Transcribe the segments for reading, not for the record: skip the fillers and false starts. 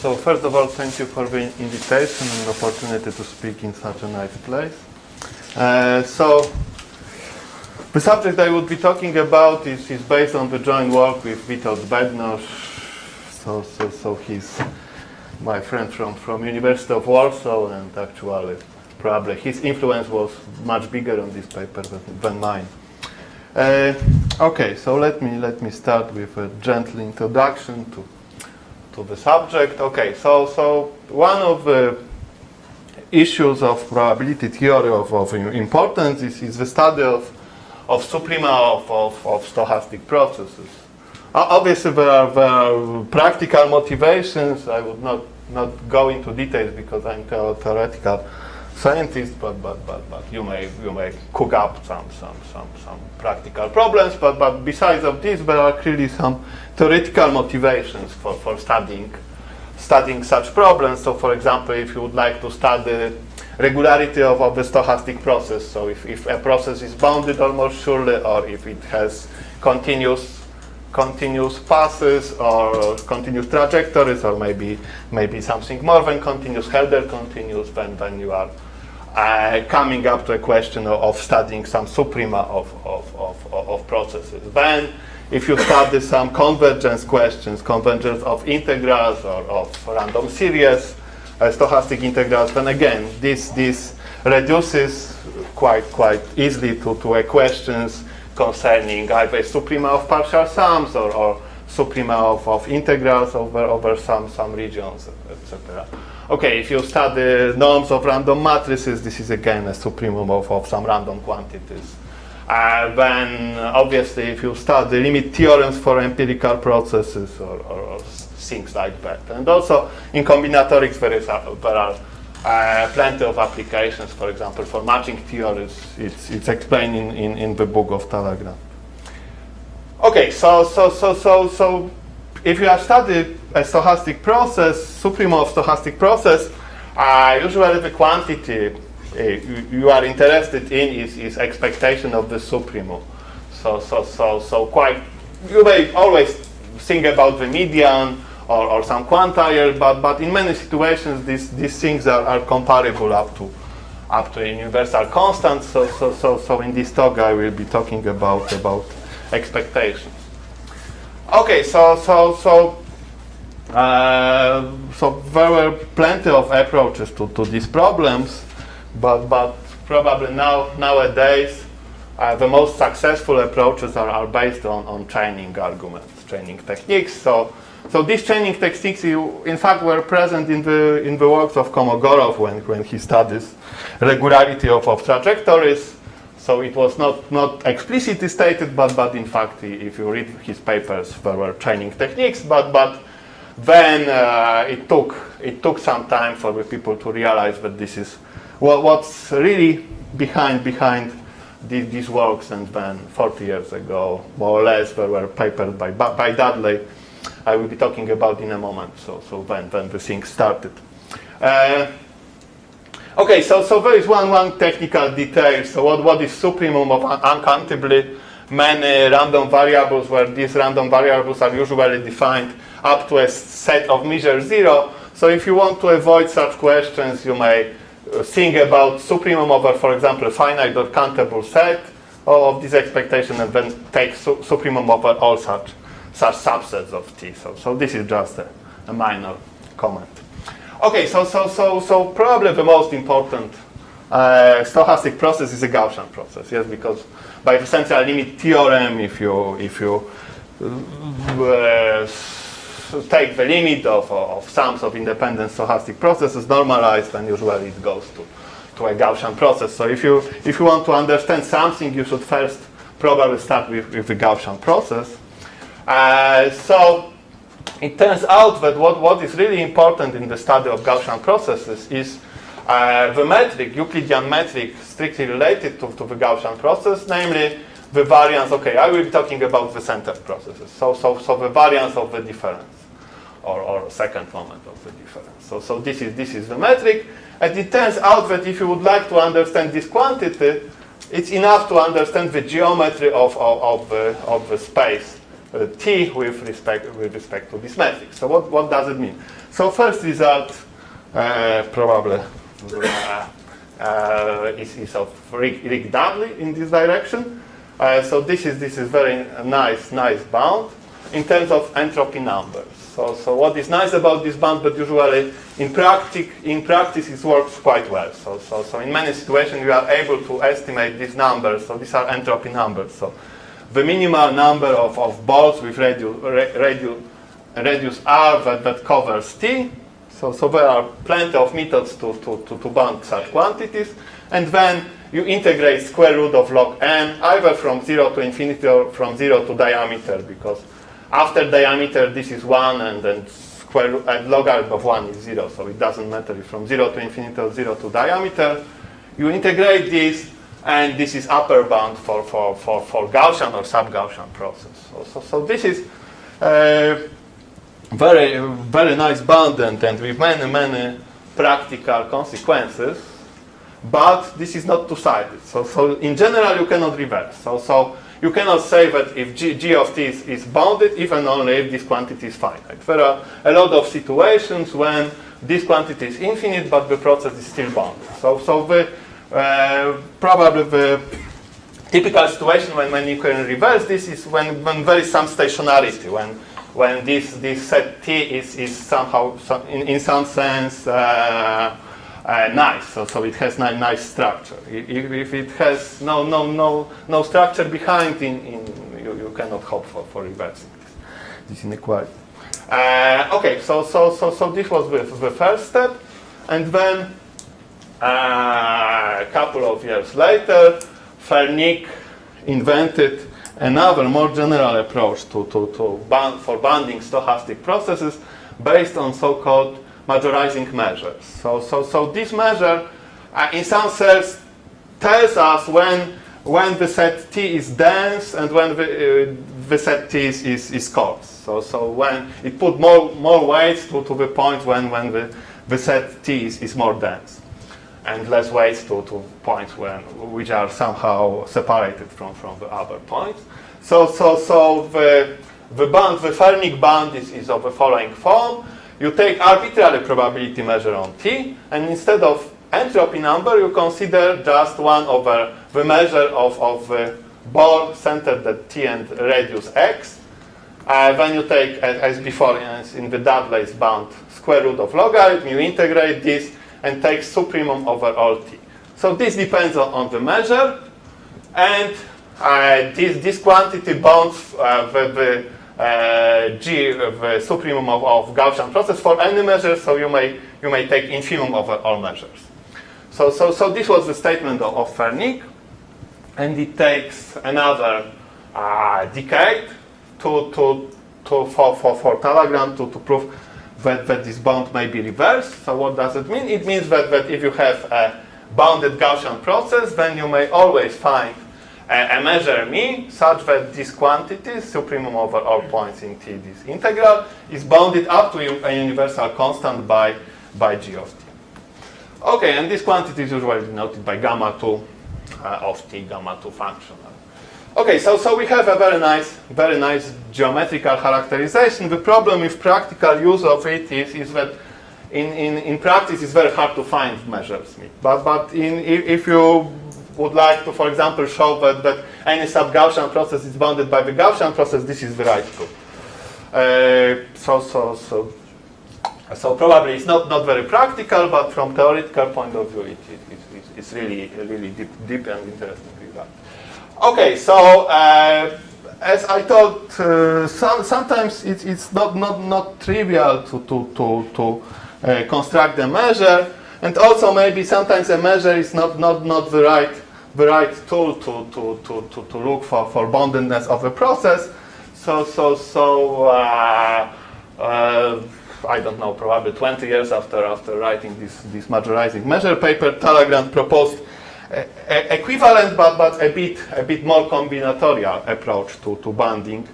So first of all, thank you for the invitation and opportunity to speak in such a nice place. So the subject I would be talking about is based on the joint work with Witold Bednosz. So he's my friend from University of Warsaw, and actually probably his influence was much bigger on this paper than mine. Okay, so let me start with a gentle introduction to the subject. Okay, so one of the issues of probability theory of importance is the study of suprema of stochastic processes. Obviously, there are practical motivations. I would not go into details because I'm a theoretical scientist, but you may cook up some practical problems. But besides of this, there are clearly some theoretical motivations for studying such problems. So, for example, if you would like to study regularity of the stochastic process, so if a process is bounded almost surely, or if it has continuous passes or continuous trajectories, or maybe something more than continuous, Helder continuous, then you are coming up to a question of studying some suprema of processes. Then, if you study some convergence questions, convergence of integrals or of random series, stochastic integrals, then again, this reduces quite easily to questions concerning either suprema of partial sums or suprema of integrals over some regions, etc. Okay, if you study norms of random matrices, this is again a supremum of some random quantities. Then obviously if you study limit theorems for empirical processes or things like that. And also in combinatorics there are plenty of applications. For example, for matching theories, it's explained in the book of Telegram. Okay, so if you have studied a stochastic process, suprema of stochastic process, usually the quantity you are interested in is expectation of the supremum. So quite, you may always think about the median or some quantile, but in many situations these things are comparable up to a universal constant. So in this talk I will be talking about expectations. Okay, so there were plenty of approaches to these problems, but probably nowadays the most successful approaches are based on chaining arguments, chaining techniques. So these chaining techniques, in fact, were present in the works of Kolmogorov when he studies regularity of trajectories. So it was not explicitly stated, but in fact, if you read his papers, there were chaining techniques. But then it took some time for the people to realize that this is what's really behind these works. And then 40 years ago, more or less, there were papers by Dudley. I will be talking about in a moment. So then the thing started. Okay, so there is one technical detail. So what is supremum of uncountably many random variables, where these random variables are usually defined up to a set of measure 0. So if you want to avoid such questions, you may think about supremum over, for example, a finite or countable set of this expectation, and then take supremum over all such subsets of T. So this is just a minor comment. Okay, so probably the most important stochastic process is a Gaussian process, yes, because by the central limit theorem, if you take the limit of sums of independent stochastic processes normalized, then usually it goes to a Gaussian process. So if you want to understand something, you should first probably start with the Gaussian process. So it turns out that what is really important in the study of Gaussian processes is the metric, Euclidean metric, strictly related to the Gaussian process, namely the variance. Okay, I will be talking about the centered processes. So the variance of the difference, or second moment of the difference. So this is the metric, and it turns out that if you would like to understand this quantity, it's enough to understand the geometry of the space T with respect to this metric. So what does it mean? So first result probably is of Rick Dudley in this direction. So this is very nice bound in terms of entropy numbers. So what is nice about this bound, but usually in practice it works quite well. So in many situations you are able to estimate these numbers. So these are entropy numbers. So the minimal number of balls with radius r that covers T. So there are plenty of methods to bound such quantities. And then you integrate square root of log n either from 0 to infinity or from 0 to diameter, because after diameter this is 1 and then square root and logarithm of 1 is 0. So it doesn't matter if from 0 to infinity or 0 to diameter. You integrate this, and this is upper bound for Gaussian or sub-Gaussian process. So this is very nice bound and with many practical consequences, but this is not two-sided. So in general you cannot reverse. So you cannot say that if g of t is bounded, even only if this quantity is finite. There are a lot of situations when this quantity is infinite, but the process is still bounded. So probably the typical situation when you can reverse this is when there is some stationarity, when this set T is somehow in some sense nice, so it has nice structure. If it has no structure behind, you cannot hope for reversing this inequality. Okay, so this was the first step, and then a couple of years later, Fernik invented another more general approach for bounding stochastic processes based on so-called majorizing measures. So this measure, in some sense, tells us when the set T is dense and when the set T is coarse. So when it put more weights to the point when the set T is more dense, and less weights to points which are somehow separated from the other points. So the Fernik band is of the following form. You take arbitrary probability measure on T, and instead of entropy number, you consider just 1 over the measure of the ball centered at T and radius x. Then you take, as before in the Dudley's bound, square root of logarithm, you integrate this and take supremum over all T. So this depends on the measure, and this quantity bounds the supremum of Gaussian process for any measure, so you may take infimum over all measures. So this was the statement of Fernik, and it takes another decade for Talagram to prove that this bound may be reversed. So what does it mean? It means that if you have a bounded Gaussian process, then you may always find a measure mi such that this quantity, supremum over all points in T, this integral, is bounded up to a universal constant by g of T. Okay, and this quantity is usually denoted by gamma 2 of T, gamma 2 functional. Okay, so we have a very nice geometrical characterization. The problem with practical use of it is that in practice it's very hard to find measures mi. But if you would like to, for example, show that any sub-Gaussian process is bounded by the Gaussian process, this is the right tool. So probably it's not very practical, but from theoretical point of view, it's really deep and interesting result. Okay, so as I thought, sometimes it's not trivial to construct a measure, and also maybe sometimes a measure is not the right tool to look for boundedness of a process. I don't know, probably 20 years after writing this majorizing measure paper, Talagram proposed equivalent but a bit more combinatorial approach to bounding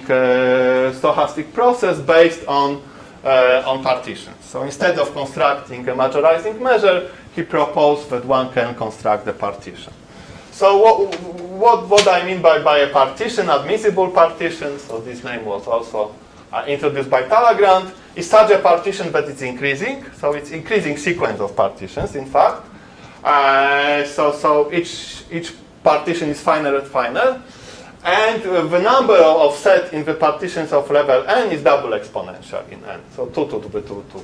stochastic process based on partitions. So instead of constructing a majorizing measure, he proposed that one can construct a partition. So what I mean by a partition, admissible partition, so this name was also introduced by Talleyrand, is such a partition that it's increasing. So it's increasing sequence of partitions, in fact. So each partition is finer and finer. And the number of set in the partitions of level n is double exponential in n. So 2 to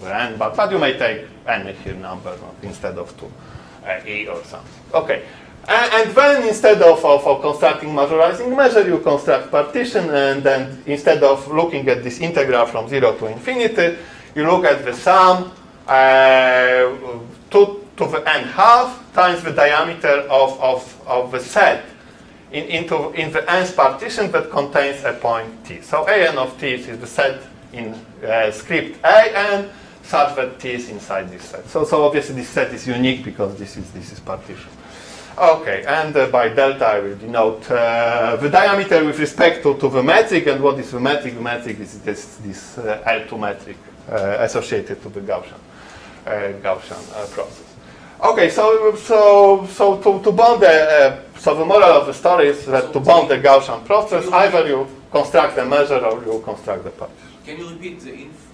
the n, but you may take any here number instead of 2, e or something. Okay. And then instead of constructing majorizing measure, you construct partition, and then instead of looking at this integral from 0 to infinity, you look at the sum 2 to the n half times the diameter of the set in the nth partition that contains a point t. So an of t is the set in script an such that t is inside this set. So obviously this set is unique because this is partition. Okay, and by delta I will denote the diameter with respect to the metric. And what is the metric? The metric is this L2 metric associated to the Gaussian process. Okay, so to bond so the moral of the story is that to bond the Gaussian process, either you construct a measure or you construct the partition. Can you repeat the inf?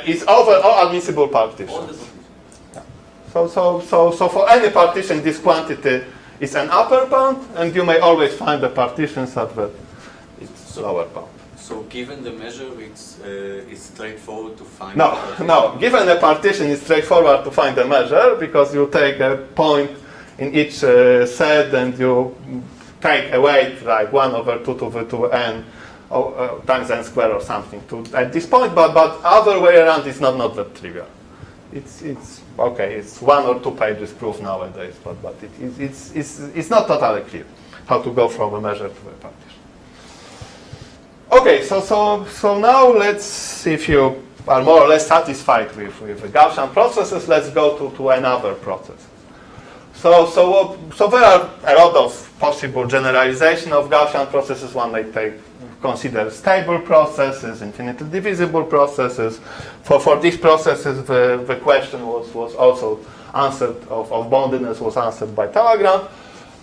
It's over all admissible partitions. So for any partition, this quantity is an upper bound, and you may always find a partition such that it's lower bound. So given the measure, it's straightforward to find. No. Given a partition, it's straightforward to find the measure because you take a point in each set and you take a weight like 1 over 2 to the 2n times n squared or something at this point. But other way around is not that trivial. It's okay. It's 1 or 2 pages proof nowadays, but it's not totally clear how to go from a measure to a partition. Okay, so now let's, if you are more or less satisfied with the Gaussian processes, let's go to another process. So there are a lot of possible generalization of Gaussian processes. One may consider stable processes, infinitely divisible processes. For these processes, the question was also answered of bondedness was answered by Talleyrand.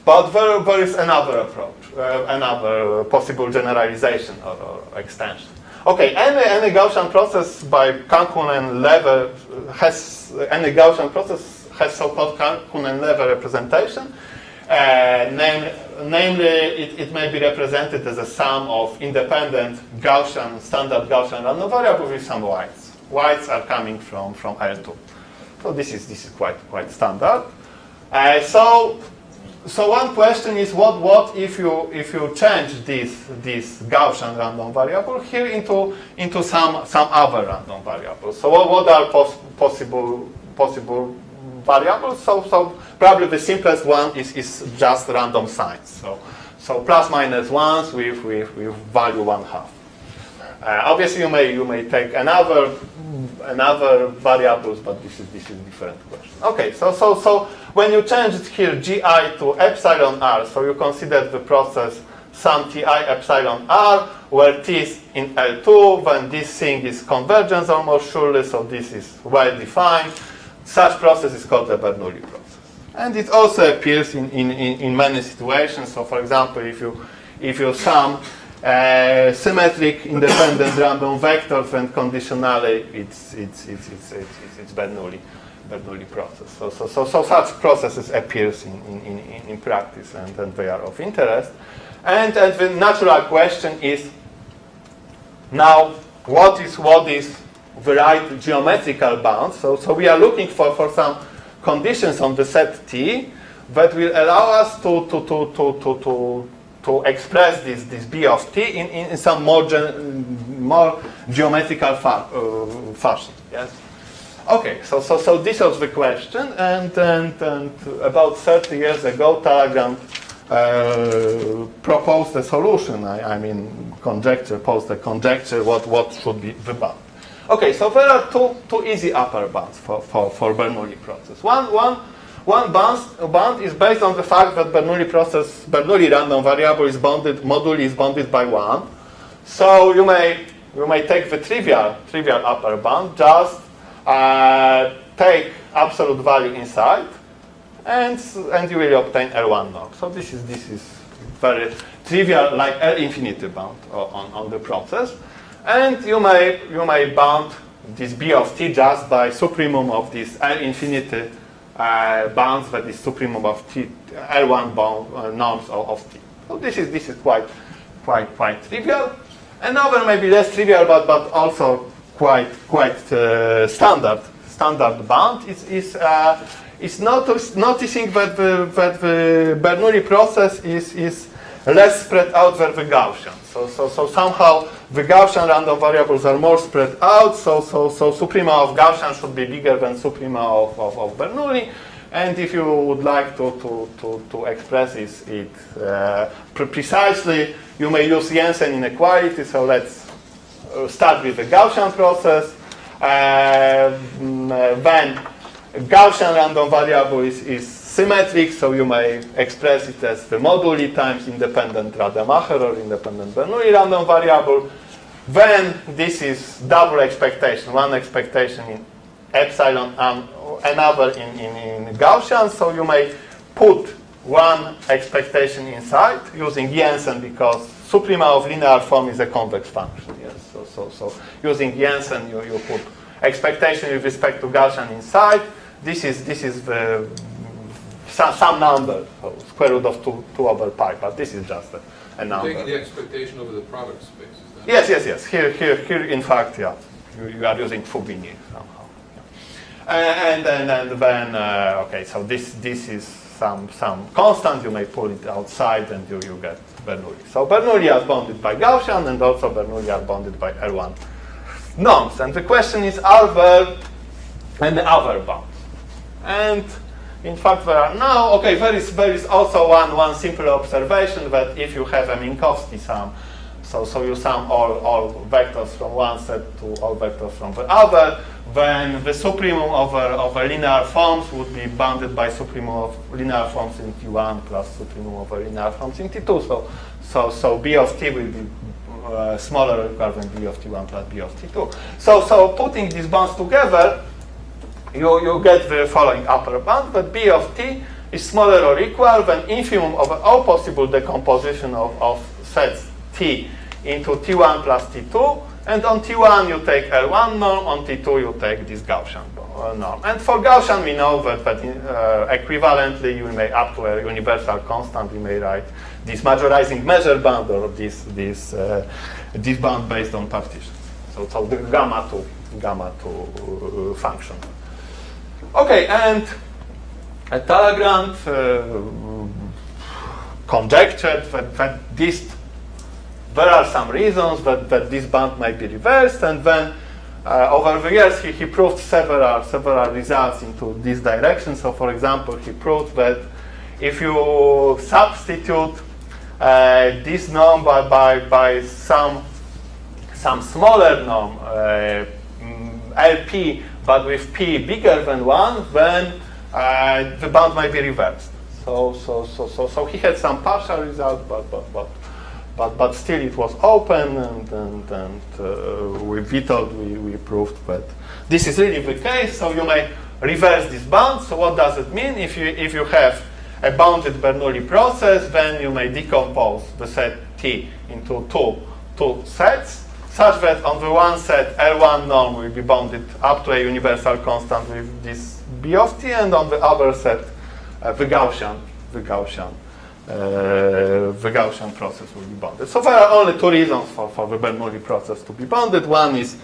But there is another approach, another possible generalization or extension. Okay, any Gaussian process by Cancunen-Lévy has so-called Cancunen-Lévy representation. Namely, it may be represented as a sum of independent standard Gaussian random variables with some weights. Weights are coming from L2. So this is quite standard. So one question is what if you change this Gaussian random variable here into some other random variables? So what are possible variables? So probably the simplest one is just random signs. So plus minus ones with value 1/2. Obviously you may take another variables, but this is different question. Okay, so when you change it here gi to epsilon r, so you consider the process some ti epsilon r, where t is in L2, then this thing is convergence almost surely, so this is well defined. Such process is called the Bernoulli process, and it also appears in many situations. So, for example, if you sum symmetric independent random vectors and conditionally, it's Bernoulli process. So such processes appears in practice, and they are of interest. And the natural question is now what is the right geometrical bound? So we are looking for some conditions on the set T that will allow us to express this B of T in some more geometrical fashion. Yes. Okay. So this was the question, and about 30 years ago, Talleyrand proposed a solution. I mean, posed a conjecture what should be the bound. Okay. So there are two easy upper bounds for Bernoulli process. One bound is based on the fact that Bernoulli random variable is bounded, moduli is bounded by 1. So you may take the trivial upper bound, just take absolute value inside, and you will obtain L1 norm. So this is very trivial, like L infinity bound on the process. And you may bound this B of t just by supremum of this L infinity bounds, that is supremum of t L1 bound norms of t. So this is quite trivial. Another maybe less trivial, but also quite standard bound is noticing that the Bernoulli process is less spread out than the Gaussian. So somehow the Gaussian random variables are more spread out. So Suprema of Gaussian should be bigger than Suprema of Bernoulli. And if you would like to express it precisely, you may use Jensen inequality. So let's start with the Gaussian process. Then Gaussian random variable is symmetric, so you may express it as the moduli times independent Rademacher or independent Bernoulli random variable. Then this is double expectation, one expectation in epsilon and another in Gaussian, so you may put one expectation inside using Jensen, because Suprema of linear form is a convex function. Yes, so using Jensen you put expectation with respect to Gaussian inside. This is the some number, so square root of 2 over pi, but this is just a number. Taking the expectation over the product space. Is that Yes. Here, in fact, yeah, you are using Fubini somehow. Yeah. And then okay, so this is some constant. You may pull it outside, and you get Bernoulli. So Bernoulli are bounded by Gaussian, and also Bernoulli are bounded by L1 norms. And the question is, are there any other bounds? And in fact, there are now. Okay, there is also one simple observation, that if you have a Minkowski sum, so you sum all vectors from one set to all vectors from the other, then the supremum over linear forms would be bounded by supremum of linear forms in T1 plus supremum over linear forms in T2. So B of T will be smaller or equal than B of T1 plus B of T2. So putting these bounds together, you get the following upper bound, that B of T is smaller or equal than infimum over all possible decomposition of sets T into T1 plus T2, and on T1 you take L1 norm, on T2 you take this Gaussian norm. And for Gaussian we know that equivalently you may, up to a universal constant, we may write this majorizing measure bound, or this bound based on partition. So the gamma to function. Okay, and Talleyrand conjectured that there are some reasons that this bound might be reversed, and then over the years he proved several results into this direction. So for example, he proved that if you substitute this norm by some smaller norm, LP, but with P bigger than 1, then the bound might be reversed. So he had some partial results, but still it was open, and with Witold we proved that this is really the case. So you may reverse this bound. So what does it mean? If you have a bounded Bernoulli process, then you may decompose the set T into two sets, such that on the one set L1 norm will be bounded up to a universal constant with this B of T, and on the other set the Gaussian process will be bounded. So there are only two reasons for the Bernoulli process to be bounded. One is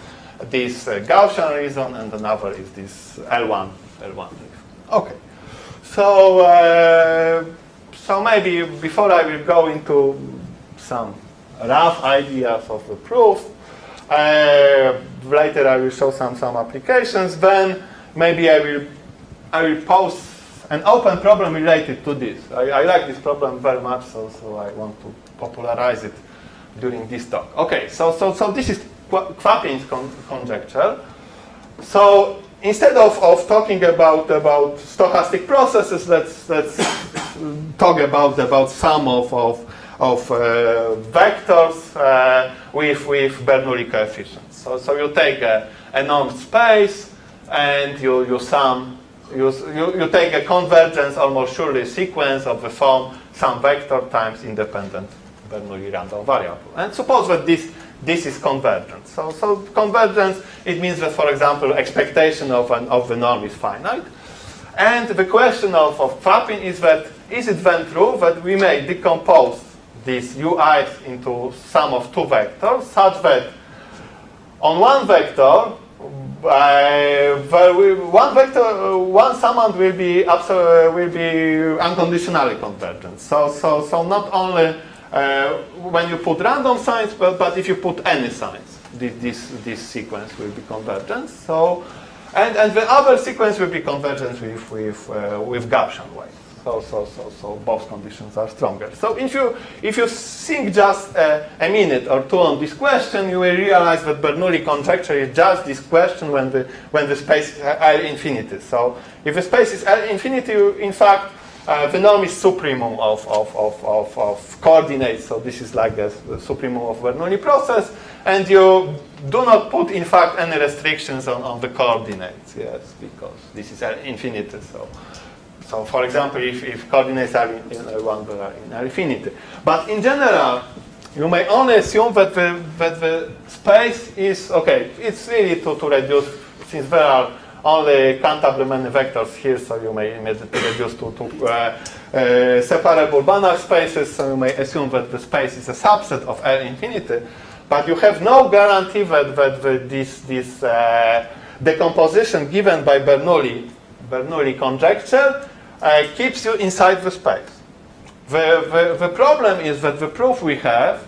this Gaussian reason, and another is this L1 reason. Okay. So maybe before I will go into some rough ideas of the proof, later I will show some applications. Then maybe I will pose an open problem related to this. I like this problem very much, so I want to popularize it during this talk. Okay, so this is Kwapien's conjecture. So instead of talking about stochastic processes, let's talk about some of vectors with Bernoulli coefficients. So you take a norm space, and you sum. You take a convergence almost surely sequence of the form some vector times independent Bernoulli random variable. And suppose that this is convergent. So convergence, it means that, for example, expectation of the norm is finite. And the question of Kwapien is that, is it then true that we may decompose these ui's into sum of two vectors, such that on one vector, one summand will be unconditionally convergent. So not only when you put random signs, but if you put any signs, this sequence will be convergent. So and the other sequence will be convergent with Gaussian way. So both conditions are stronger. So if you think just a minute or two on this question, you will realize that Bernoulli conjecture is just this question when the space is L infinity. So if the space is L infinity, in fact, the norm is supremum of coordinates. So this is like the supremum of Bernoulli process, and you do not put, in fact, any restrictions on the coordinates. Yes, because this is L infinity. So, for example, if coordinates are in L1, they are in L infinity. But in general, you may only assume that the space is, okay, it's really to reduce, since there are only countably many vectors here, so you may immediately reduce to separable banach spaces, so you may assume that the space is a subset of L infinity, but you have no guarantee that this decomposition given by Bernoulli conjecture keeps you inside the space. The problem is that the proof we have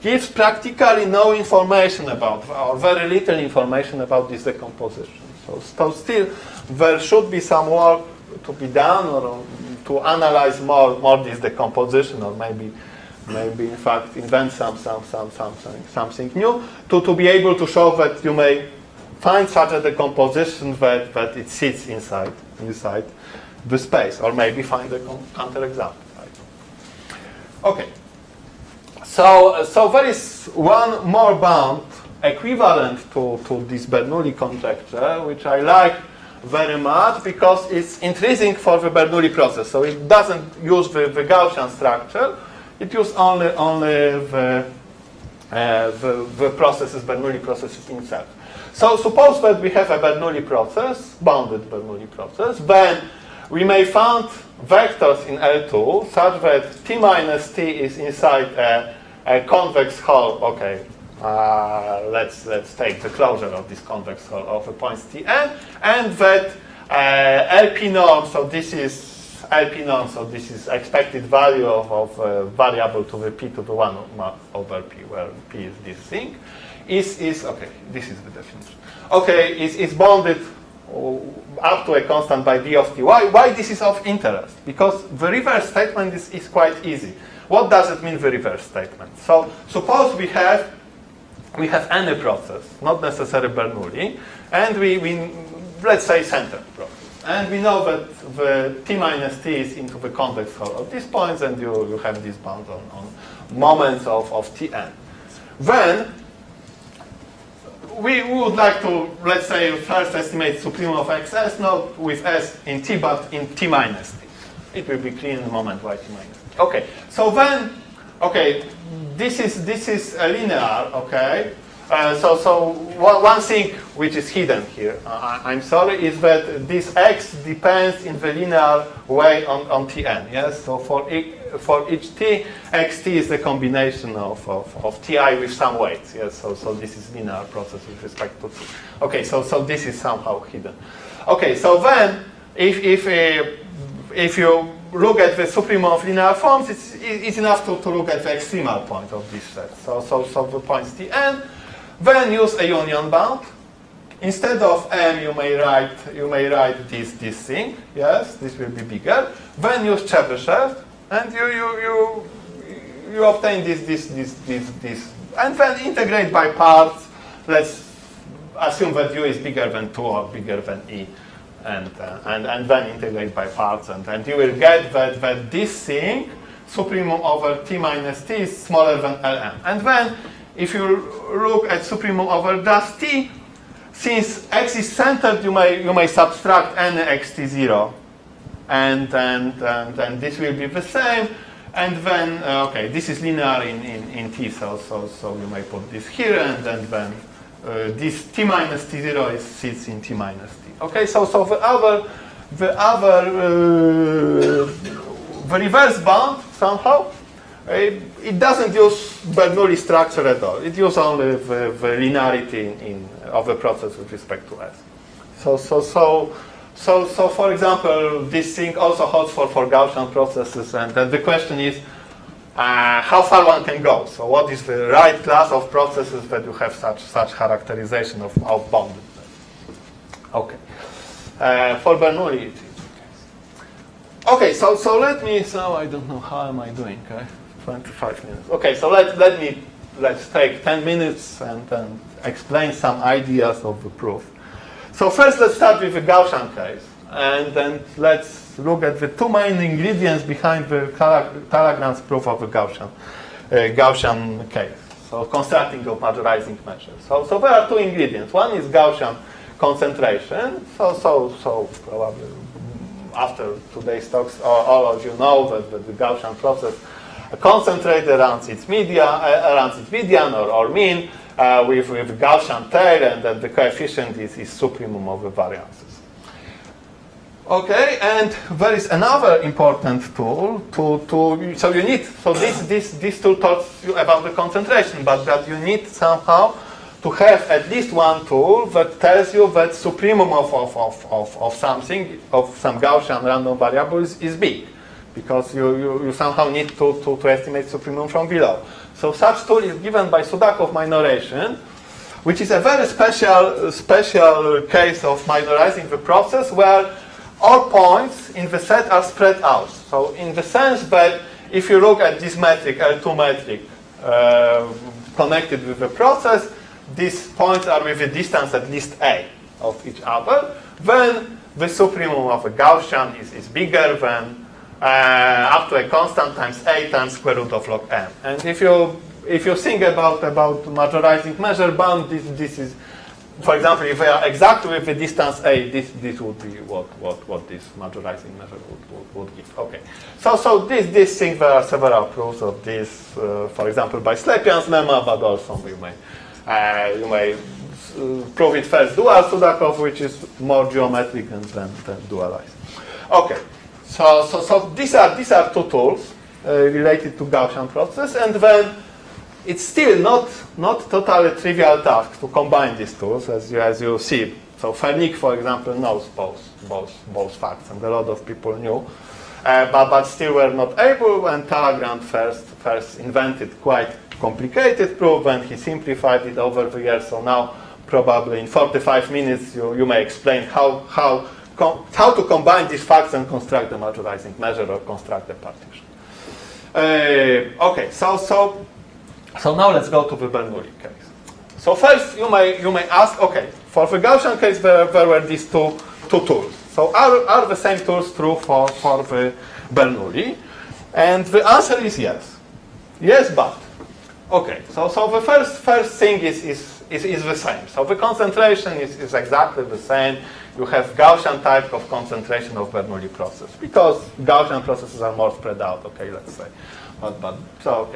gives practically no information about, or very little information about this decomposition. So still, there should be some work to be done, or to analyze more this decomposition, or maybe in fact invent something new to be able to show that you may find such a decomposition that it sits inside the space, or maybe find a counterexample. Right? Okay. So there is one more bound equivalent to this Bernoulli conjecture, which I like very much because it's intrinsic for the Bernoulli process. So it doesn't use the Gaussian structure; it uses only the processes, Bernoulli processes itself. So suppose that we have a Bernoulli process, bounded Bernoulli process, then we may find vectors in L2 such that t minus t is inside a convex hull. Okay, let's take the closure of this convex hull of a point Tn, and that LP norm. So this is LP norm. So this is expected value of variable to the p to the 1 over p, where p is this thing. Is okay. This is the definition. Okay, is bounded up to a constant by d of t. Why this is of interest? Because the reverse statement is quite easy. What does it mean, the reverse statement? So suppose we have any process, not necessarily Bernoulli, and we let's say center process, and we know that the t minus t is into the convex hull of these points, and you have this bound on moments of Tn. Then we would like to, let's say, first estimate supremum of xs, not with s in t, but in t minus t. It will be clean in the moment y t minus t. Okay, so then, okay, this is a linear, okay. So one thing which is hidden here, I'm sorry, is that this x depends in the linear way on Tn. Yes, so for each t, xt is the combination of ti with some weights. Yes, so this is linear process with respect to t. Okay, so this is somehow hidden. Okay, so then if you look at the supremum of linear forms, it's enough to look at the extremal point of this set. So the points Tn. Then use a union bound. Instead of m, you may write this thing. Yes, this will be bigger. Then use Chebyshev, and you obtain this, and then integrate by parts. Let's assume that u is bigger than 2 or bigger than e, and then integrate by parts, and you will get that this thing, supremum over t minus t, is smaller than Lm. And then if you look at supremum over just t, since x is centered, you may subtract any xt0, and this will be the same. And then, okay, this is linear in T, so you may put this here, and then this T minus T0 sits in T minus T. Okay, so the reverse bound somehow, it doesn't use Bernoulli structure at all. It uses only the linearity of the process with respect to S. So for example, this thing also holds for Gaussian processes, and then the question is how far one can go. So what is the right class of processes that you have such characterization of boundedness? Okay. For Bernoulli, it is okay. So let me. So I don't know how am I doing. 25 minutes. Okay. So let's take 10 minutes and then explain some ideas of the proof. So first, let's start with the Gaussian case, and then let's look at the two main ingredients behind the Talagrand's proof of the Gaussian case. So constructing of majorizing measures. So there are two ingredients. One is Gaussian concentration. So probably after today's talks, all of you know that the Gaussian process concentrates around its median or mean with Gaussian tail, and then the coefficient is supremum of the variances. Okay, and there is another important tool this tool talks you about the concentration, but you need somehow to have at least one tool that tells you that supremum of something, of some Gaussian random variable is big, because you somehow need to estimate supremum from below. So such tool is given by Sudakov minoration, which is a very special case of minorizing the process where all points in the set are spread out. So in the sense that if you look at this metric, L2 metric, connected with the process, these points are with a distance at least a of each other, then the supremum of a Gaussian is bigger than up to a constant times a times square root of log m. And if you think about majorizing measure bound, this is, for example, if they are exact with the distance a, this would be what this majorizing measure would give. Okay. So this thing, there are several proofs of this, for example, by Slepian's lemma, but also you may prove it first dual Sudakov, which is more geometric than dualized. Okay. So these are two tools related to Gaussian process, and then it's still not totally trivial task to combine these tools, as you see. So Fernik, for example, knows both facts, and a lot of people knew, but still were not able. And Talagrand first invented quite complicated proof, and he simplified it over the years. So now, probably in 45 minutes, you may explain how to combine these facts and construct the majorizing measure or construct the partition. Okay, so now let's go to the Bernoulli case. So first you may ask, okay, for the Gaussian case there were these two tools. So are the same tools true for the Bernoulli? And the answer is yes. Yes, but. Okay, so the first thing is the same. So the concentration is exactly the same. You have Gaussian type of concentration of Bernoulli process, because Gaussian processes are more spread out, okay, let's say. But so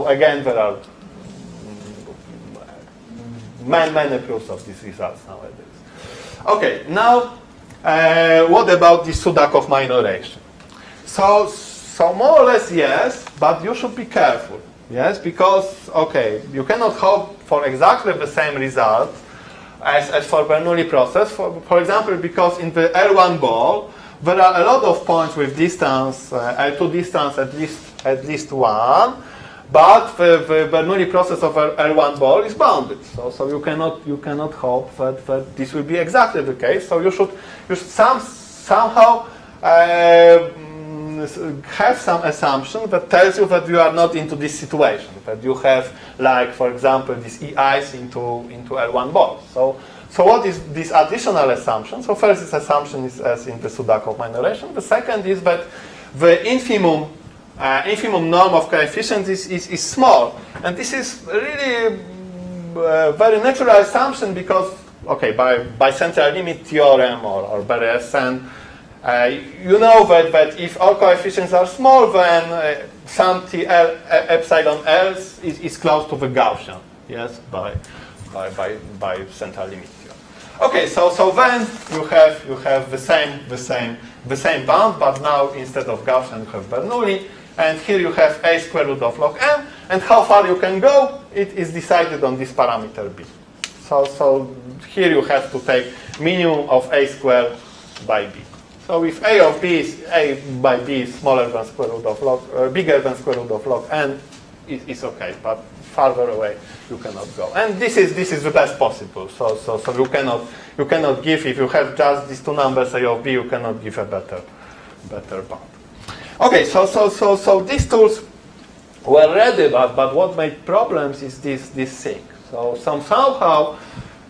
again, there are many proofs of these results nowadays. Okay, now what about the Sudakov minoration? So more or less yes, but you should be careful. Yes, because okay, you cannot hope for exactly the same result as for Bernoulli process. For example, because in the L1 ball there are a lot of points with distance L2 distance at least one, but the Bernoulli process of L1 ball is bounded. So you cannot hope that this will be exactly the case. So you should somehow have some assumption that tells you that you are not into this situation, that you have, like, for example, this EIs into L1 balls. So what is this additional assumption? So first, this assumption is as in the Sudakov minoration. The second is that the infimum norm of coefficients is small, and this is really a very natural assumption because, okay, by central limit theorem or Bernoulli You know that if all coefficients are small, then some TL epsilon else is close to the Gaussian, yes, by central limit theorem. Okay, so then you have the same bound, but now instead of Gaussian you have Bernoulli, and here you have a square root of log m, and how far you can go, it is decided on this parameter b. So here you have to take minimum of a squared by b. So if a of b is a by b is smaller than square root of log, bigger than square root of log n, it's okay, but farther away you cannot go. And this is the best possible. So you cannot give, if you have just these two numbers a of b, you cannot give a better bound. Okay, so these tools were ready, but what made problems is this thing. So somehow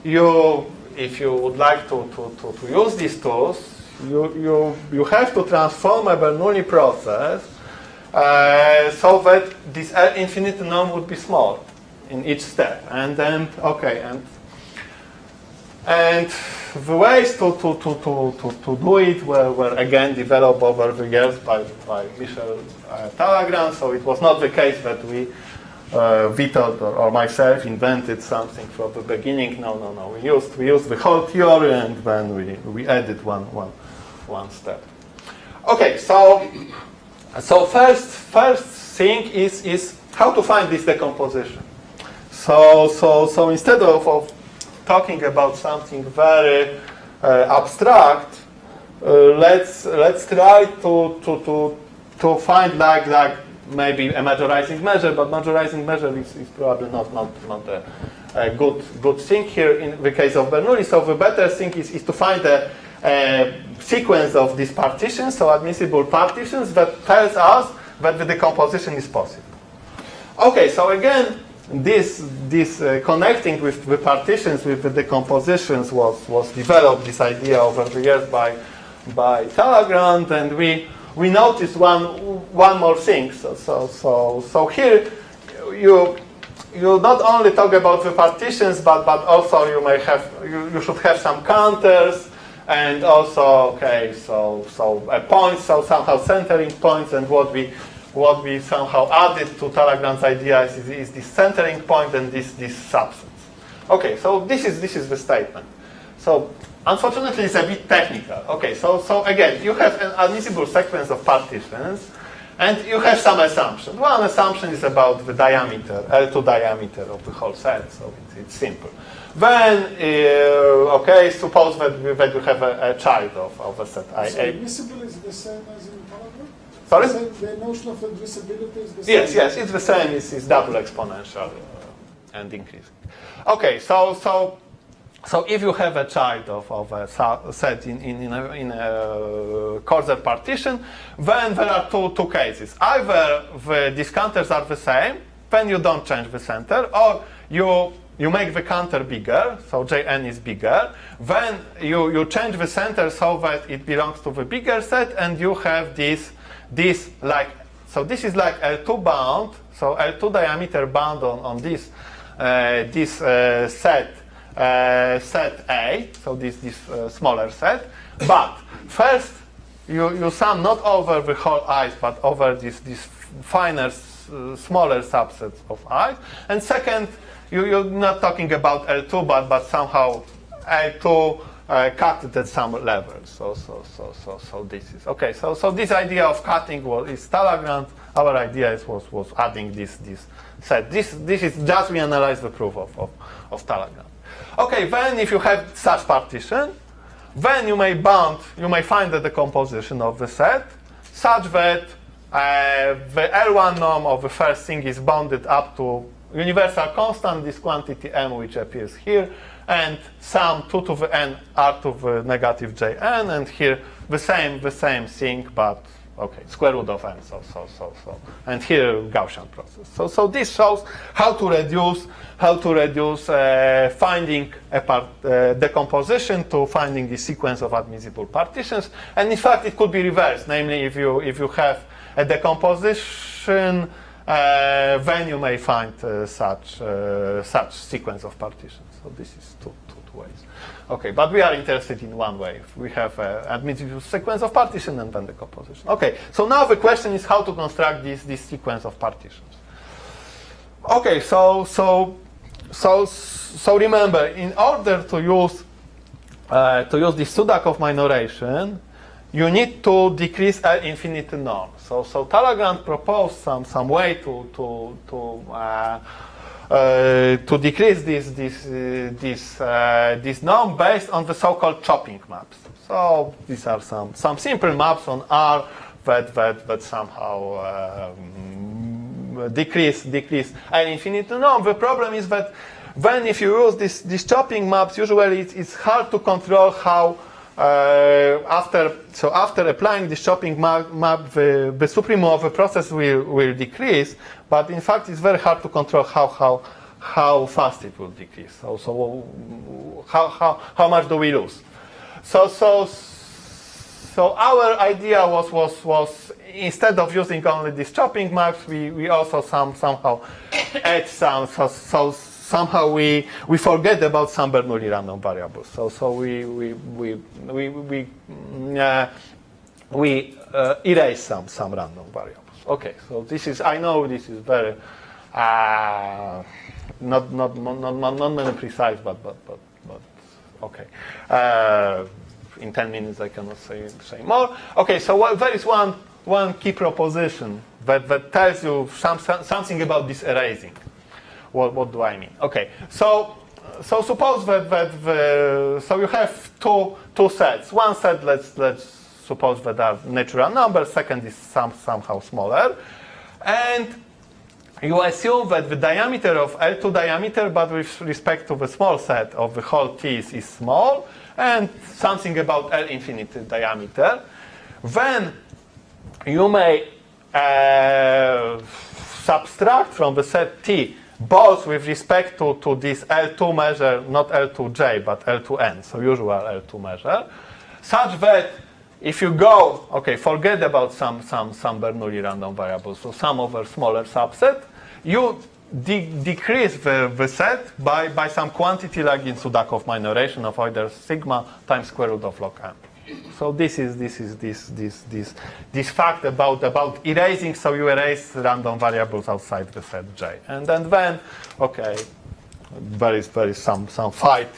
if you would like to use these tools, you have to transform a Bernoulli process so that this infinite norm would be small in each step. And then and the ways to do it were again developed over the years by Michel Talagrand. So it was not the case that we Vito or myself invented something from the beginning. No. We used the whole theory, and then we added one step. Okay, so first thing is how to find this decomposition. So instead of talking about something very abstract, let's try to find like maybe a majorizing measure, but majorizing measure is probably not a good thing here in the case of Bernoulli. So the better thing is to find a sequence of these partitions, so admissible partitions, that tells us that the decomposition is possible. Okay, so again, this connecting with the partitions with the decompositions was developed, this idea over the years by Talagrand, and we noticed one more thing. So here you not only talk about the partitions, but also you should have some counters, and also so a point, so somehow centering points, and what we somehow added to Talagrand's idea is this centering point and this substance. Okay, so this is the statement. So unfortunately, it's a bit technical. Okay, so again, you have an admissible sequence of partitions, and you have some assumptions. One assumption is about the diameter, L2 diameter of the whole set, so it's simple. Then, suppose that you have a child of a set I. So admissible is the same as in Talagrand? Sorry? The notion of admissibility is the same? Yes, it's the same. It's double exponential and increasing. Okay, so if you have a child of a set in a coarser partition, then there are two cases. Either the discounters are the same, then you don't change the center, or you make the counter bigger, so Jn is bigger, then you change the center so that it belongs to the bigger set, and you have this like, so this is like L2 bound, so L2 diameter bound on this set A, so this smaller set. But first you sum not over the whole i's, but over this finer, smaller subsets of i's. And second, you're not talking about L2, but somehow L2 cut at some level. So this is okay. So this idea of cutting is Talagrand. Our idea was adding this set. This is just we analyze the proof of Talagrand. Okay, then if you have such partition, then you may find the decomposition of the set such that the L1 norm of the first thing is bounded up to universal constant, this quantity m which appears here, and some 2 to the n r to the negative jn, and here the same thing, but square root of n, so and here Gaussian process. So this shows how to reduce finding a decomposition to finding the sequence of admissible partitions, and in fact it could be reversed. Namely, if you have a decomposition, then you may find such sequence of partitions. So this is two ways. Okay, but we are interested in one way. We have admissible sequence of partition and then decomposition. Okay, so now the question is how to construct this sequence of partitions. Okay, so remember, in order to use this Sudakov minoration, you need to decrease L infinity norm. So Talleyrand proposed some way to decrease this norm based on the so-called chopping maps. So these are some simple maps on R that somehow decrease L infinity norm. The problem is that when if you use these chopping maps, usually it's hard to control how after applying this chopping map, the supremum of a process will decrease, but in fact it's very hard to control how fast it will decrease. So how much do we lose? So our idea was instead of using only these chopping maps, we also somehow add somehow we forget about some Bernoulli random variables. So we erase some random variables. Okay, so this is, I know this is very not many precise, but okay. In 10 minutes I cannot say more. Okay, so there is one key proposition that tells you something about this erasing. What do I mean? Okay, so suppose that so you have two sets. One set, let's suppose that are natural numbers. Second is somehow smaller, and you assume that the diameter of L2 diameter, but with respect to the small set of the whole T is small, and something about L infinity diameter. Then you may subtract from the set T both with respect to this L2 measure, not L2J, but L2N, so usual L2 measure, such that if you go, okay, forget about some Bernoulli random variables, so some over smaller subset, you decrease the set by some quantity like in Sudakov minoration of either sigma times square root of log m. So this is this fact about erasing. So you erase random variables outside the set J, and then okay, there is some fight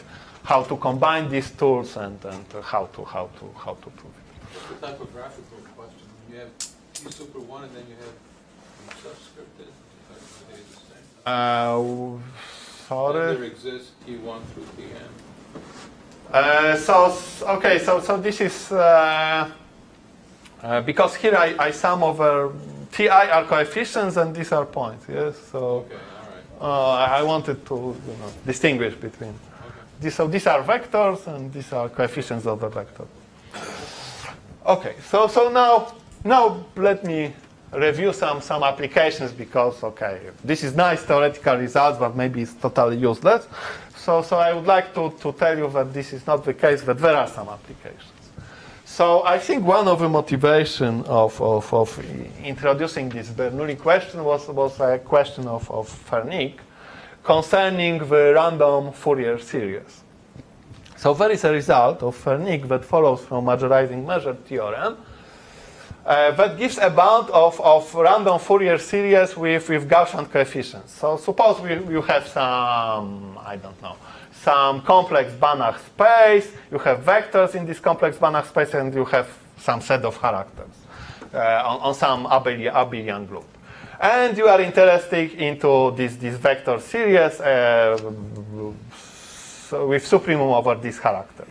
how to combine these tools and how to prove it. What's the typographical question? You have T super 1 and then you have subscripted. Sorry. Then there exists T1 through Tn. So this is because here I sum over Ti are coefficients and these are points. Yes. So Okay, all right. I wanted to distinguish between these. So these are vectors and these are coefficients of the vector. Okay. So now let me review some applications because okay, this is nice theoretical results, but maybe it's totally useless. So I would like to tell you that this is not the case, that there are some applications. So I think one of the motivation of introducing this Bernoulli question was a question of Fernick concerning the random Fourier series. So there is a result of Fernick that follows from majorizing measure theorem that gives a bound of random Fourier series with Gaussian coefficients. So suppose you have some, I don't know, some complex Banach space, you have vectors in this complex Banach space, and you have some set of characters on some abelian group. And you are interested into this vector series with supremum over this character.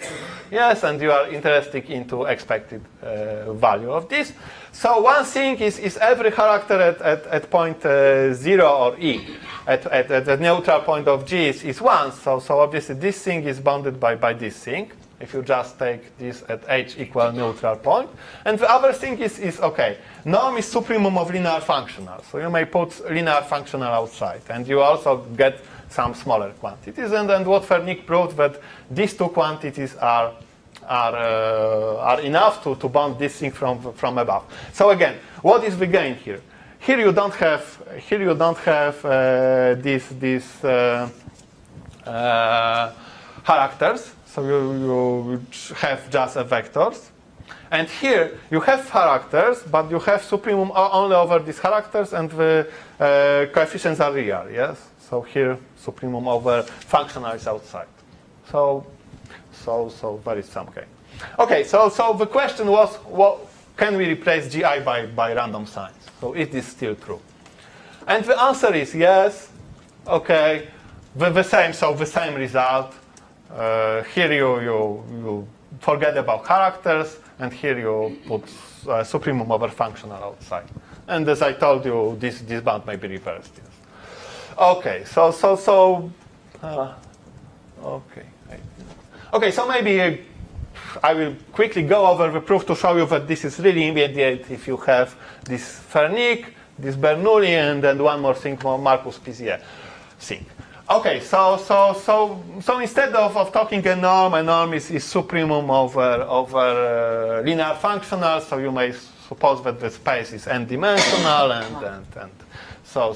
Yes, and you are interested into expected value of this. So one thing is every character at point 0 or e, at the neutral point of G is 1. So obviously this thing is bounded by this thing. If you just take this at h equal neutral point. And the other thing is okay, norm is supremum of linear functional. So you may put linear functional outside. And you also get some smaller quantities. And what Fernick proved that these two quantities are enough to bound this thing from above. So again, what is the gain here? Here you don't have this characters. So you have just a vectors. And here you have characters, but you have supremum only over these characters, and the coefficients are real, yes? So here supremum over functional is outside. So there is some case. Okay, so the question was, what can we replace GI by random signs? So is this still true? And the answer is yes. Okay, the same result. Here you forget about characters, and here you put supremum over functional outside. And as I told you, this bound may be reversed. Yes. Okay, okay, so maybe I will quickly go over the proof to show you that this is really immediate if you have this Fernic, this Bernoulli, and then one more thing, Marcus-Pisier thing. Okay, so instead of talking a norm is supremum over linear functional. So you may suppose that the space is n-dimensional, and so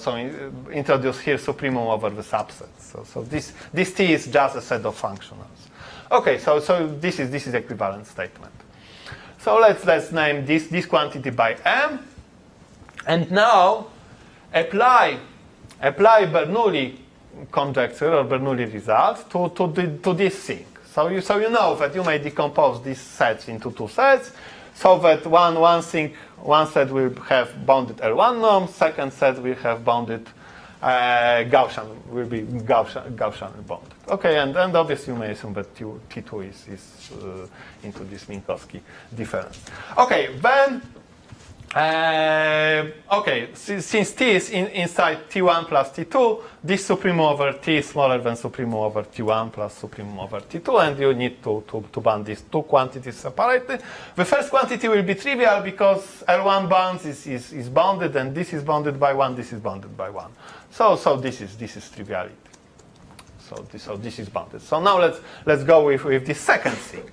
introduce here supremum over the subsets. So this T is just a set of functionals. Okay, so this is equivalent statement. So let's name this quantity by M, and now apply Bernoulli conjecture or Bernoulli result to this thing. So you know that you may decompose these sets into two sets, so that one set will have bounded L1 norms, second set will have bounded Gaussian bounded. Okay, and obviously you may assume that T2 is into this Minkowski difference. Okay, then since T is inside T1 plus T2, this supremum over T is smaller than supremum over T1 plus supremum over T2, and you need to bound these two quantities separately. The first quantity will be trivial because L1 bounds is bounded, and this is bounded by 1, this is bounded by 1. So this is triviality. So this is bounded. So now let's go with the second thing.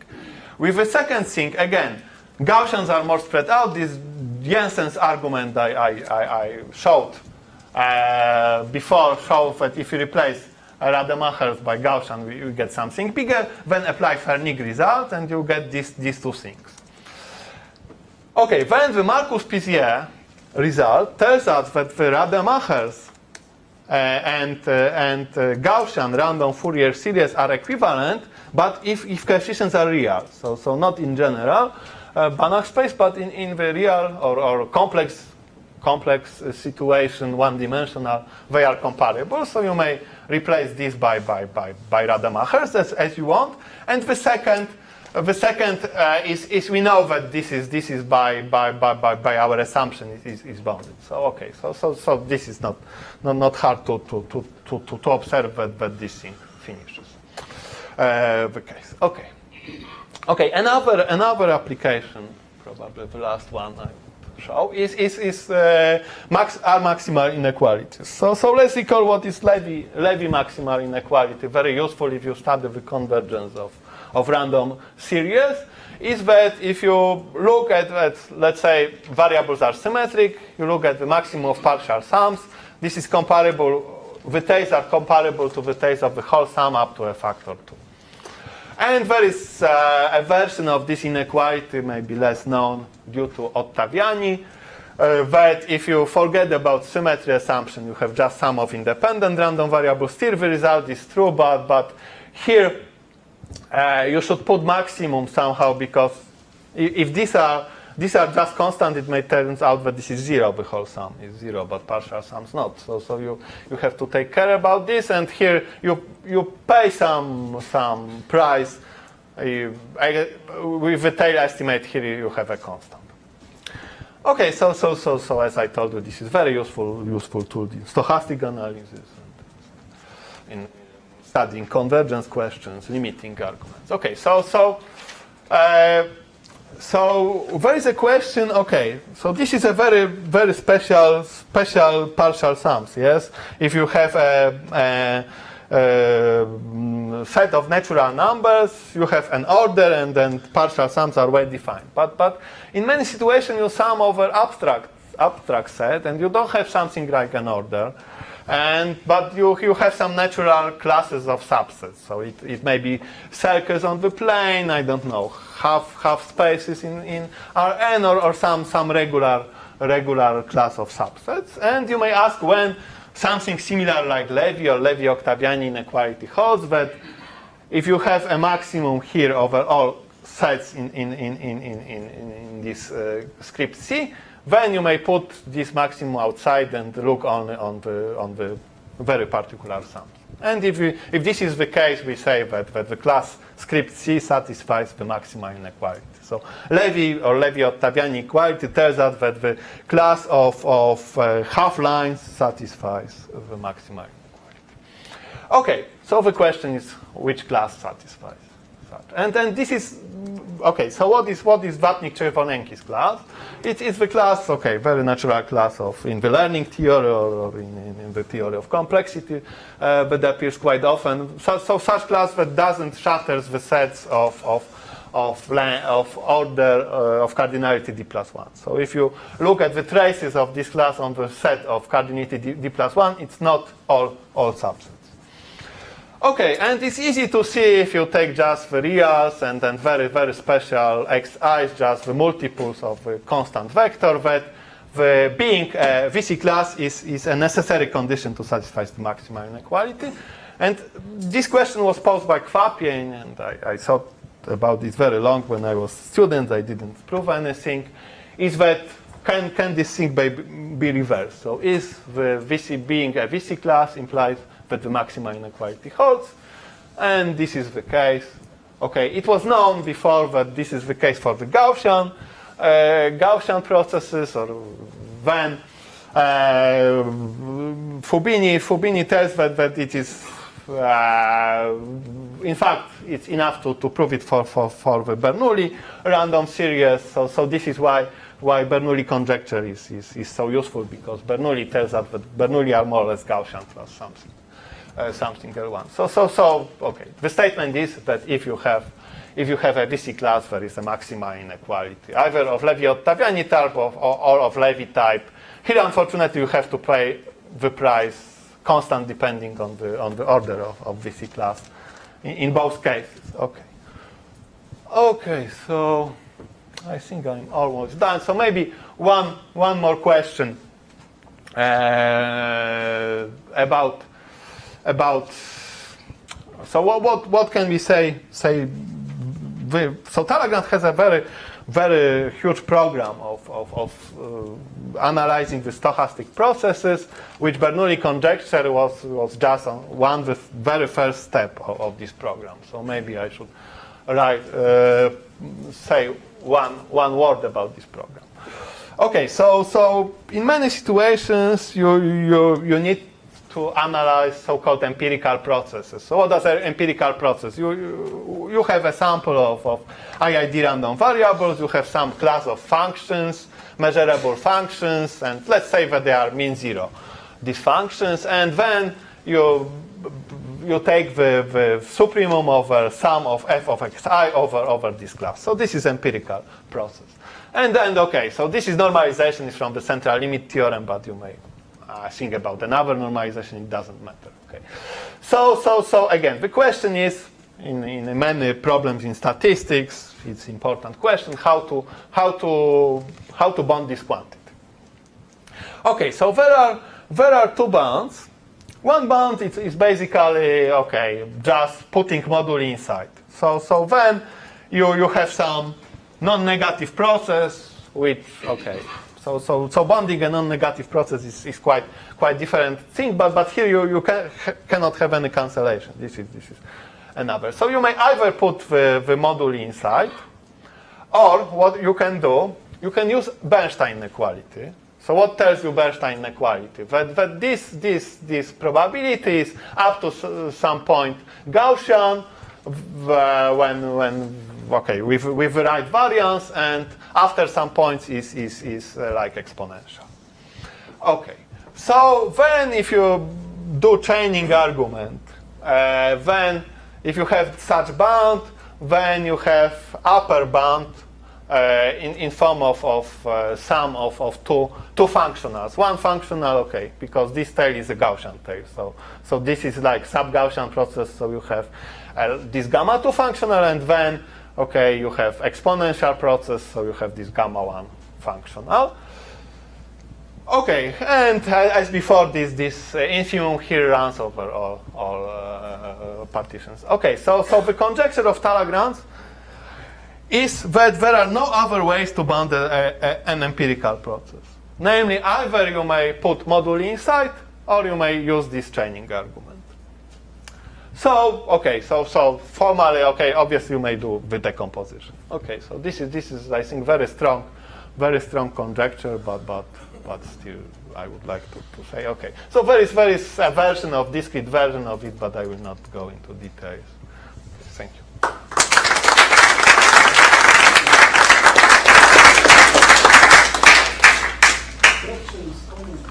With the second thing, again, Gaussians are more spread out. This Jensen's argument I showed before showed that if you replace Rademacher's by Gaussian, you get something bigger. Then apply Fernig result, and you get these two things. Okay, then the Marcus-Pisier result tells us that the Rademacher's and Gaussian random Fourier series are equivalent, but if coefficients are real, so not in general Banach space, but in the real or complex situation, one-dimensional, they are comparable. So you may replace this by Rademacher's as you want. And the second is we know that this is by our assumption is bounded. So okay, so this is not hard to observe that this thing finishes the case. Okay, another application, probably the last one I show, is maximal inequalities. So let's recall what is Lévy maximal inequality. Very useful if you study the convergence of random series. Is that if you look at, let's say, variables are symmetric, you look at the maximum of partial sums, this is comparable, the tails are comparable to the tails of the whole sum up to a factor 2. And there is a version of this inequality, maybe less known due to Ottaviani, that if you forget about symmetry assumption, you have just sum of independent random variables. Still, the result is true, but here you should put maximum somehow, because if these are just constant, it may turn out that this is 0, the whole sum is 0, but partial sums not. So you have to take care about this, and here you pay some price. With the tail estimate here you have a constant. Okay, so as I told you, this is very useful tool in stochastic analysis and in studying convergence questions, limiting arguments. Okay, so there is a question. Okay, so this is a very special partial sums. Yes, if you have a set of natural numbers, you have an order, and then partial sums are well defined. But in many situations you sum over abstract set, and you don't have something like an order. But you have some natural classes of subsets. So it may be circles on the plane, I don't know, half spaces in Rn or some regular class of subsets. And you may ask when something similar like Lévy or Lévy-Ottaviani inequality holds, that if you have a maximum here over all sets in this script C, then you may put this maximum outside and look only on the very particular sums. And if this is the case, we say that the class script C satisfies the maximal inequality. So Lévy or Lévy-Ottaviani equality tells us that the class of half lines satisfies the maximal inequality. Okay, so the question is which class satisfies that? And then this is okay. So what is Watnik-Czerwonenki's class? It is the class, okay, very natural class in the learning theory or in the theory of complexity, but appears quite often. So such class that doesn't shatters the sets of order of cardinality d+1. So if you look at the traces of this class on the set of cardinality d+1, it's not all subsets. Okay, and it's easy to see if you take just the reals and then very, very special xi's, just the multiples of the constant vector, that the being a VC class is a necessary condition to satisfy the maximal inequality. And this question was posed by Kwapien, and I thought about it very long when I was a student. I didn't prove anything. Is that can this thing be reversed? So is the VC being a VC class implies that the maximal inequality holds, and this is the case. Okay, it was known before that this is the case for the Gaussian processes, or when Fubini tells that it is in fact it's enough to prove it for the Bernoulli random series. So this is why Bernoulli conjecture is so useful, because Bernoulli tells us that Bernoulli are more or less Gaussian plus something L1. So okay. The statement is that if you have a VC class, there is a maximal inequality, either of Lévy-Ottaviani type or of Lévy type. Here, unfortunately, you have to pay the price constant depending on the order of VC class in both cases. Okay. Okay. So I think I'm almost done. So maybe one more question about. So what can we say? So Talagrand has a very huge program of analyzing the stochastic processes, which Bernoulli conjecture was just the very first step of this program. So maybe I should say one word about this program. Okay, so in many situations you need to analyze so-called empirical processes. So what does an empirical process? You have a sample of IID random variables, you have some class of functions, measurable functions, and let's say that they are mean zero, these functions, and then you take the supremum over sum of f of xi over this class. So this is empirical process. And then, okay, so this is normalization is from the central limit theorem, but you may think about another normalization, it doesn't matter. Okay. So again, the question is, in many problems in statistics, it's an important question, how to bound this quantity. Okay, so there are two bounds. One bound is basically, okay, just putting moduli inside. So then you have some non-negative process, which, okay, so bonding a non-negative process is quite different thing, but here you cannot have any cancellation. This is another. So you may either put the moduli inside, or what you can do, you can use Bernstein inequality. So what tells you Bernstein inequality? That this probability is up to some point Gaussian when okay, with the right variance, and after some points is like exponential. Okay, so then if you do chaining argument, then if you have such bound, then you have upper bound in form of sum of two functionals. One functional, okay, because this tail is a Gaussian tail. So this is like sub-Gaussian process. So you have this gamma 2 functional, and then, okay, you have exponential process. So you have this gamma 1 functional. Okay, and as before, this infimum here runs over all partitions. Okay, so the conjecture of Talagrand's is that there are no other ways to bound an empirical process. Namely, either you may put moduli inside, or you may use this chaining argument. So, okay, so formally, okay, obviously you may do the decomposition. Okay, so this is I think very strong conjecture, but still I would like to say, okay. So there is a version of discrete version of it, but I will not go into details. Thank you. Questions, comments?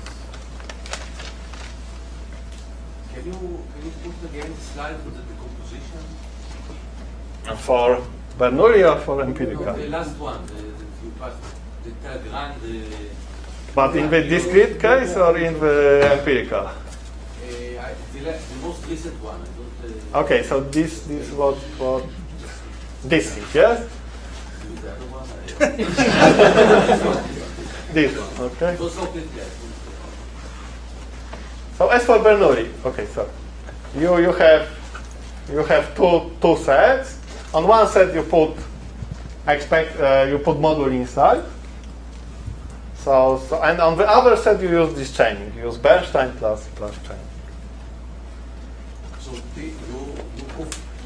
Can you put again the slide for the decomposition? For Bernoulli or for empirical? No, the last one, you passed the Talagrand. But in the discrete case or in the empirical? The most recent one. I don't, Okay, so this what this thing, yes? do the other one. This one, okay. It was open, yes. So as for Bernoulli, okay, so you have two sets. On one set you put moduli inside. So and on the other set you use this chaining. You use Bernstein plus chaining. So you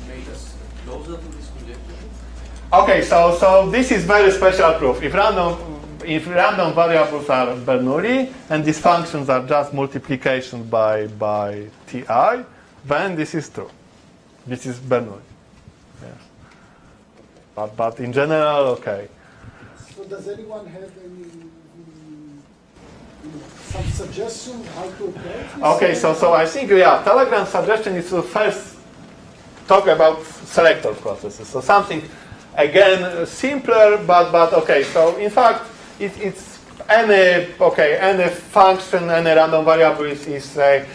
made us closer to this conjecture? Okay, so this is very special proof. If random variables are Bernoulli and these functions are just multiplication by Ti, then this is true. This is Bernoulli. Yes. But in general, okay. So does anyone have any some suggestion how to approach this? Okay, so I think, yeah, Talagrand's suggestion is to first talk about selector processes. So something, again, simpler, but okay. So in fact, it's any function, any random variable is a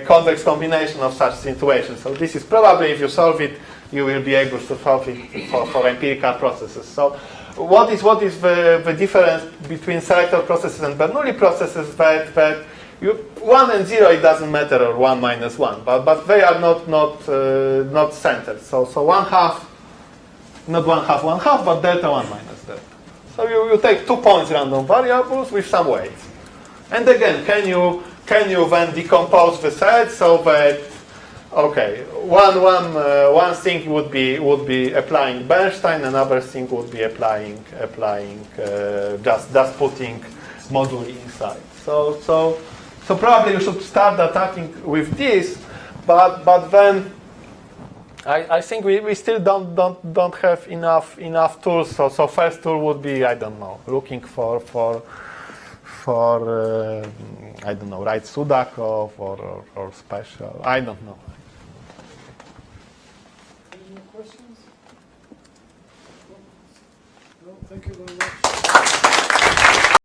convex combination of such situations. So this is probably, if you solve it, you will be able to solve it for empirical processes. So what is the difference between selector processes and Bernoulli processes? That you 1 and 0, it doesn't matter, or 1 minus 1, but they are not centered. So 1/2, not 1/2, but delta 1 minus delta. So you take 2 points random variables with some weights, and again, can you then decompose the set so that, okay, one thing would be applying Bernstein, another thing would be applying just putting moduli inside. So probably you should start attacking with this, but then I think we still don't have enough tools. So first tool would be, I don't know, looking for I don't know, right, Sudakov or special, I don't know. Any more questions? No, thank you very much.